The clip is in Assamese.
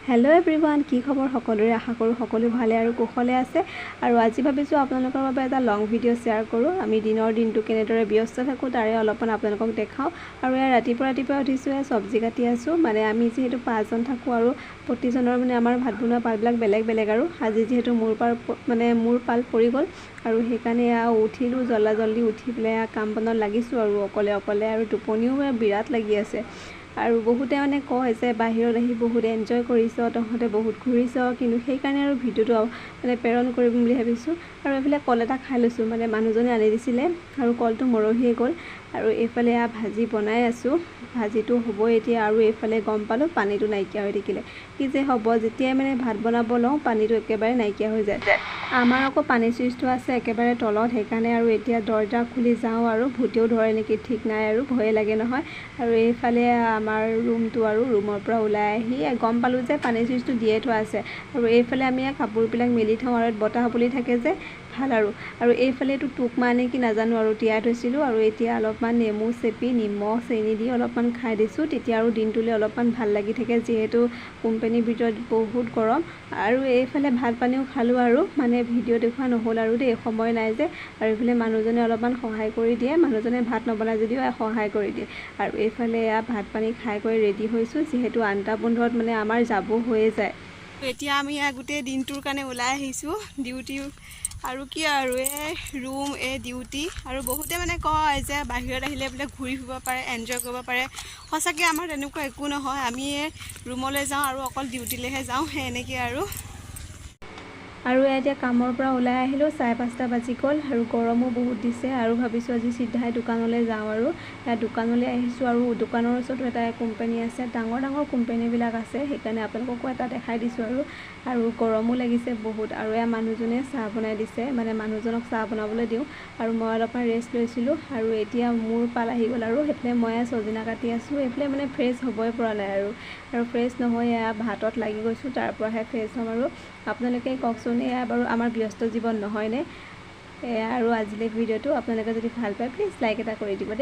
हेलो एवरीवन की खबर सकलोरे आशा करूँ सकलो भाले और कुशले आछे और आज भाविছো आपनालोकर बारे एटा लंग भिडिओ शेयर करूँ। आमी दिनर दिनटो केनेदरे व्यस्त थाको तारे अलपमान आपनालोকক देखाओ और या रातिपुवा उठिছো सब्जी काटी आसो माने आमी जेहेतु 5 जन थाको और प्रतिजনৰ माने आमार भात बनुवा पालबिलाक बेलेग बेलेग और আজি जेहेतु मोर पाल परि गल और हेकाने उठिलो जल्दी उठी पेले काम बनत लागिছো और अकले और टुपनिও बिराट লাগি আছে और बहुते माने कय बाहिरत आहि बहुत एन्जय करिस तहते बहुत घुरिस किन्तु সেই কাৰণে আৰু ভিডিওটো মানে প্ৰেৰণ কৰিম বুলি ভাবিছো আৰু এফালে কল এটা খাই লৈছো মানে মানুহজনে আনি দিছিলে আৰু কলটো মৰহিয়ে গল আৰু এফালে ভাজি বনাই আছো ভাজিটো হ'ব এতিয়া আৰু এফালে গম পালো পানীটো নাইকিয়া হৈ থাকিলে কি যে হ'ব যেতিয়া মানে ভাত বনাব লওঁ পানীটো একেবাৰে নাইকিয়া হৈ যায় আমাৰ আকৌ পানী সুইচটো আছে একেবাৰে তলত হেকানে আৰু এতিয়া দৰজা খুলি যাওঁ আৰু ভূতেও ধৰে নেকি ঠিক নাই আৰু ভয় লাগে নহয় আৰু এফালে আমাৰ ৰুমটো আৰু ৰুমৰ পৰা ওলাই আহি গম পালো যে পানী সুইচটো দিয়ে থোৱা আছে আৰু এফালে আমি কাপোৰবিলাক মেলি থওঁ আৰু বতাহ বলি থাকে যে ভাল আৰু এইফালে তো টুক মানে কি নাজানো আৰু তিয়াই থৈছিলো আৰু এতিয়া অলপমান নেমু চেপি নিমখ চেনি দি অলপমান খাই দিছো তেতিয়া আৰু দিনটোলে অলপমান ভাল লাগি থাকে যেহেতু কোম্পানীৰ ভিতৰত বহুত গৰম আৰু এইফালে ভাত পানীও খালো আৰু মানে ভিডিও দেখুৱা নহল আৰু দেই সময় নাই যে আৰু এইফালে মানুহজনে অলপমান সহায় কৰি দিয়ে মানুহজনে ভাত নবনাই যদিও সহায় কৰি দিয়ে আৰু এইফালে ভাত পানী খাই কৰি ৰেডি হৈছো যেহেতু আনটা বন্ধত মানে আমাৰ যাব হৈয়ে যায় এতিয়া আমি আগতে দিনটোৰ কাৰণে ওলাই আহিছো ডিউটি আৰু কি আৰু ৰুম ডিউটি আৰু বহুতে মানে কয় যে বাহিৰত আহিলে বোলে ঘূৰি ফুৰিব পাৰে এনজয় কৰিব পাৰে সঁচাকৈ আমাৰ তেনেকুৱা একো নহয় আমি ৰুমলৈ যাওঁ আৰু অকল ডিউটিলৈহে যাওঁ এনেকৈ আৰু এতিয়া কামৰ পৰা ওলাই আহিলো 5:30 বাজি গল আৰু গৰমো বহুত দিছে আৰু ভাবিছো আজি সিধাই দোকানলৈ যাওঁ আৰু দোকানলৈ আহিছো আৰু দোকানৰ ওচৰত এটা কোম্পানী আছে ডাঙৰ কোম্পানী বিলাক আছে সেইকাৰণে আপোনালোকক এটা দেখাই দিছো আৰু গৰমো লাগিছে বহুত আৰু মানুহজনে চাহ বনাই দিছে মানে মানুহজনক চাহ বনাবলৈ দিওঁ আৰু মই অলপমান ৰেষ্ট লৈছিলো আৰু এতিয়া মোৰ পাল আহি গল আৰু হেফলে মই সজিনা কাটি আছো হেফলে মানে ফ্ৰেছ হ'বই পৰা নাই আৰু ফ্ৰেছ নহয় ভাতত লাগি গৈছো তাৰ পৰাহে ফ্ৰেছ হ'ম আৰু আপোনালোকে কওকচোন বাৰু আমাৰ ব্যস্ত জীৱন নহয় নে আৰু আজিলৈ ভিডিওটো আপোনালোকে যদি ভাল পায় প্লিজ লাইক এটা কৰি দিব দেই।